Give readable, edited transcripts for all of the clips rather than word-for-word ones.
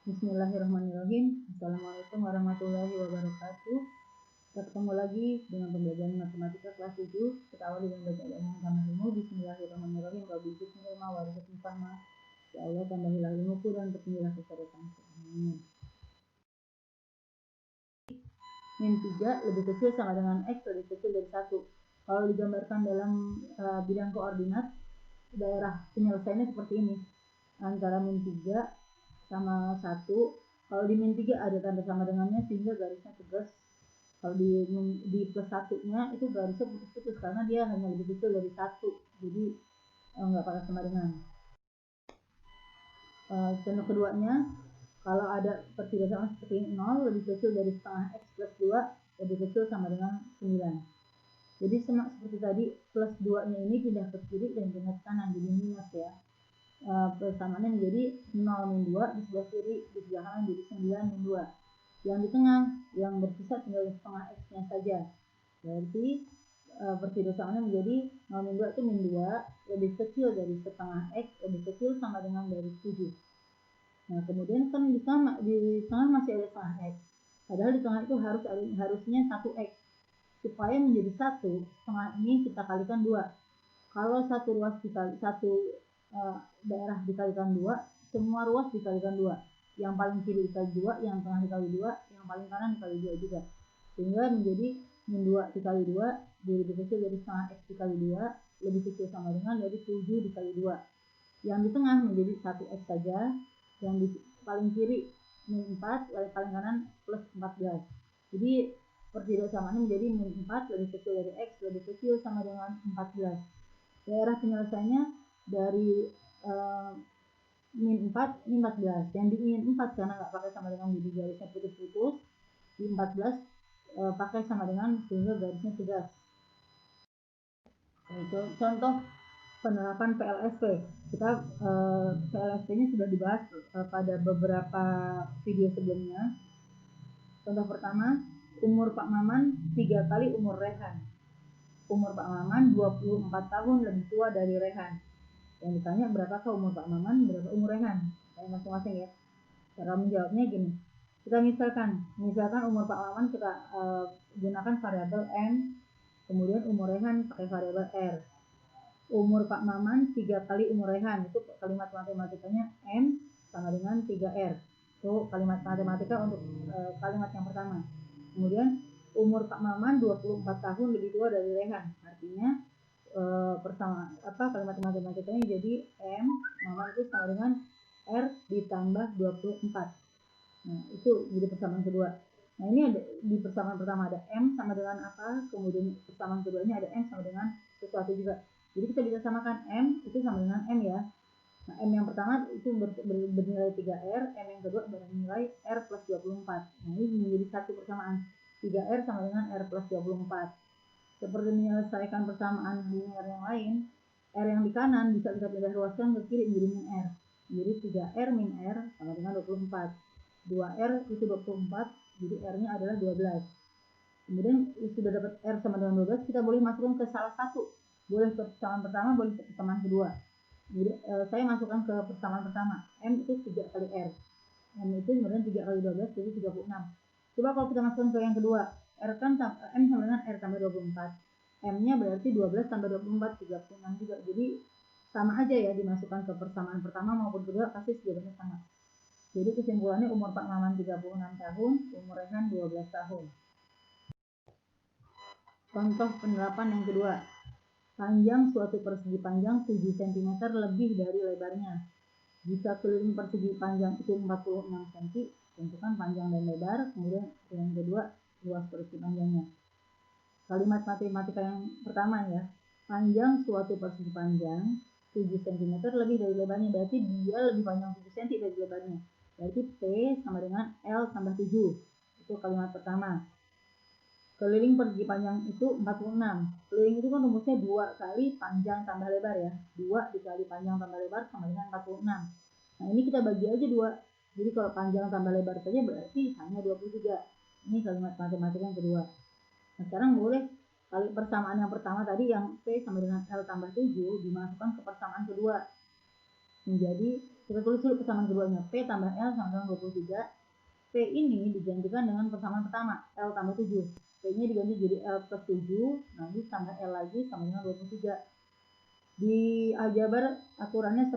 Bismillahirrahmanirrahim. Assalamualaikum warahmatullahi wabarakatuh. Kita ketemu lagi dengan pembelajaran matematika kelas 7. Kita awali dengan bacaan yang tambah ilmu. Bismillahirrahmanirrahim. Rabbi zidni ilma warzuqni fahma. Ya Allah, tambahilah ilmuku dan petunjuklah kecerdasan. Amin. Min 3 lebih kecil sama dengan X lebih kecil dari 1. Kalau digambarkan dalam bidang koordinat, daerah penyelesaiannya seperti ini. Antara min 3 sama 1. Kalau di min 3 ada tanda sama dengannya sehingga garisnya tegas. Kalau di plus 1-nya itu garisnya putus-putus karena dia hanya lebih kecil dari 1. Jadi nggak pakai sama dengan. Contoh keduanya, kalau ada pertidakan seperti 0 lebih kecil dari setengah X plus 2 lebih kecil sama dengan 9. Jadi seperti tadi, plus 2 nya ini pindah ke kiri dan pindah ke kanan jadi minus ya. Persamaannya menjadi 0 min 2 di sebelah kiri, di sebelah kanan jadi 9 min 2. Yang di tengah yang bersisa tinggal setengah X nya saja. Berarti pertidakannya menjadi 0 min 2 itu min 2 lebih kecil dari setengah X lebih kecil sama dengan dari 7. Nah kemudian kan di tengah masih ada setengah X. Padahal di tengah itu harusnya 1X. Supaya menjadi 1, setengah ini kita kalikan 2. Kalau satu ruas dikali daerah dikalikan 2, semua ruas dikalikan 2. Yang paling kiri dikali 2, yang tengah dikali 2, yang paling kanan dikali 2 juga. Sehingga menjadi min 2 dikali 2 lebih kecil dari setengah X dikali 2 lebih kecil sama dengan dari 7 dikali 2. Yang di tengah menjadi 1X saja. Yang di paling kiri min 4, paling kanan plus 14. Jadi pertidaksamaan menjadi min 4 lebih kecil dari X lebih kecil sama dengan 14. Daerah penyelesaiannya dari min 4 ini 14. Yang di min 4 karena nggak pakai sama dengan jadi garisnya putus-putus. Di 14 pakai sama dengan sehingga garisnya tegas. Itu contoh penerapan PLSP. Kita PLSP-nya sudah dibahas pada beberapa video sebelumnya. Contoh pertama, umur Pak Maman 3 kali umur Rehan. Umur Pak Maman 24 tahun lebih tua dari Rehan. Yang ditanya berapakah umur Pak Maman, berapa umur Rehan? Saya masing-masing ya. Cara menjawabnya gini. Kita misalkan umur Pak Maman kita gunakan variabel M, kemudian umur Rehan pakai variabel R. Umur Pak Maman 3 kali umur Rehan, itu kalimat matematikanya M sama dengan 3R. Itu kalimat matematika untuk kalimat yang pertama. Kemudian umur Pak Maman 24 tahun lebih tua dari Rehan. Artinya kalimat matematikanya jadi M Maman itu sama dengan R ditambah 24. Nah, itu jadi persamaan kedua. Nah, ini ada di persamaan pertama ada M sama dengan apa, kemudian persamaan keduanya ada M sama dengan sesuatu juga. Jadi kita bisa samakan M itu sama dengan M ya. Nah, M yang pertama itu bernilai 3R, M yang kedua bernilai R plus 24. Nah, ini menjadi satu persamaan. 3R sama dengan R plus 24. Seperti menyelesaikan persamaan linear yang lain, R yang di kanan bisa kita pindah ruaskan ke kiri menjadi min R. Jadi 3R min R sama dengan 24. 2R itu 24, jadi R-nya adalah 12. Kemudian sudah dapat R sama dengan 12, kita boleh masukkan ke salah satu. Boleh ke persamaan pertama, boleh ke persamaan kedua. Jadi saya masukkan ke persamaan pertama. M itu 3 kali R. M itu kemudian 3 kali 12, jadi 36. Coba kalau kita masukkan ke yang kedua. R kan M sama dengan R tambah 24. M-nya berarti 12 tambah 24, 36 juga. Jadi sama aja ya dimasukkan ke persamaan pertama maupun kedua, pasti jawabannya sama. Jadi kesimpulannya umur Pak Maman 36 tahun, umur Rehan 12 tahun. Contoh penerapan yang kedua. Panjang suatu persegi panjang 7 cm lebih dari lebarnya. Jika keliling persegi panjang itu 46 cm, tentukan panjang dan lebar. Kemudian yang kedua, luas persegi panjangnya. Kalimat matematika yang pertama ya. Panjang suatu persegi panjang 7 cm lebih dari lebarnya. Berarti dia lebih panjang 7 cm dari lebarnya. Berarti P sama dengan L tambah 7. Itu kalimat pertama. Keliling persegi panjang itu 46. Keliling itu kan rumusnya 2 kali panjang tambah lebar ya. 2 dikali panjang tambah lebar sama dengan 46. Nah ini kita bagi aja 2. Jadi kalau panjang tambah lebar saja berarti hanya 23. Ini kalimat matematika yang kedua. Nah sekarang boleh kali persamaan yang pertama tadi yang P sama dengan L tambah 7 dimasukkan ke persamaan kedua. Menjadi Kita tulis dulu persamaan keduanya. P tambah L sama dengan 23. P ini digantikan dengan persamaan pertama, L tambah 7. P-nya diganti jadi L plus 7, nanti tambah L lagi sama dengan 23. Di aljabar aturannya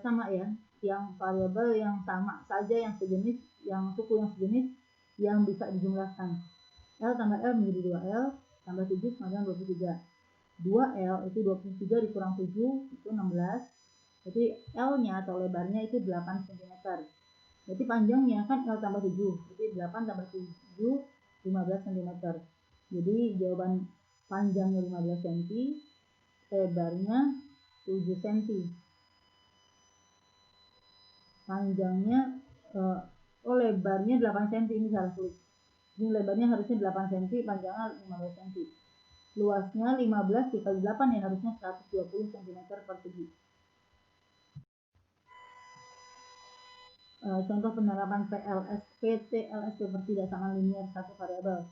sama ya, yang variabel yang sama saja, yang sejenis, yang suku yang sejenis, yang bisa dijumlahkan. L tambah L menjadi 2L, tambah 7 sama dengan 23. 2L itu 23 dikurang 7, itu 16. Jadi L-nya atau lebarnya itu 8 cm. Berarti panjangnya kan L tambah 7. Jadi 8 tambah 7, 15 cm. Jadi jawaban panjangnya 15 cm, lebarnya 7 cm. Panjangnya, lebarnya 8 cm, ini salah tulis. Ini lebarnya harusnya 8 cm, panjangnya 15 cm. Luasnya 15 dikali 8 ya, harusnya 120 cm persegi. Contoh penerapan PTLSP pertidaksamaan linier satu variabel.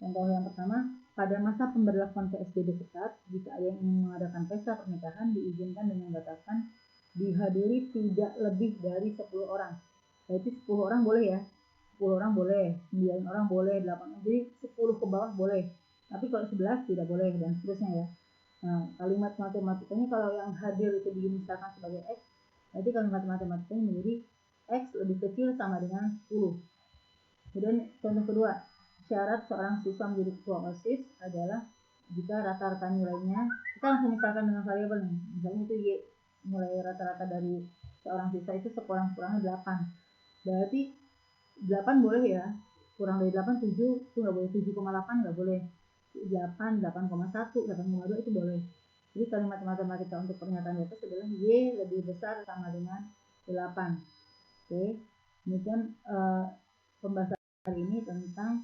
Contoh yang pertama, pada masa pemberlakuan PSBB ketat, jika ada yang ingin mengadakan pesta pernikahan, diizinkan dengan batasan dihadiri tidak lebih dari 10 orang. Berarti 10 orang boleh ya, 10 orang boleh, 9 orang boleh, 8 orang, jadi 10 ke bawah boleh. Tapi kalau 11 tidak boleh, dan seterusnya ya. Nah, kalimat matematikanya kalau yang hadir itu misalkan sebagai X, berarti kalimat matematikanya menjadi X lebih kecil sama dengan 10. Kemudian contoh kedua, syarat seorang siswa menjadi ketua OSIS adalah jika rata-rata nilainya, kita langsung misalkan dengan variabel nih, misalnya itu Y, nilai rata-rata dari seorang siswa itu sekurang-kurangnya 8. Berarti 8 boleh ya, kurang dari 8, 7 itu nggak boleh, 7,8 nggak boleh, 8, 8,1, 8,2 itu boleh. Jadi kalimat matematika untuk pernyataan di atas adalah Y lebih besar sama dengan 8. Oke, kemudian pembahasan hari ini tentang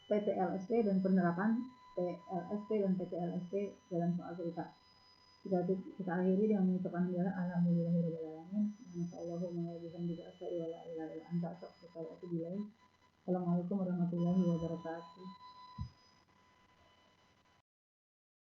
PTLSP dan penerapan PLSP dan PTLSP dalam soal cerita. Kita akhiri dengan mengucapkan alhamdulillahirobbilalamin. Assalamualaikum warahmatullahi wabarakatuh.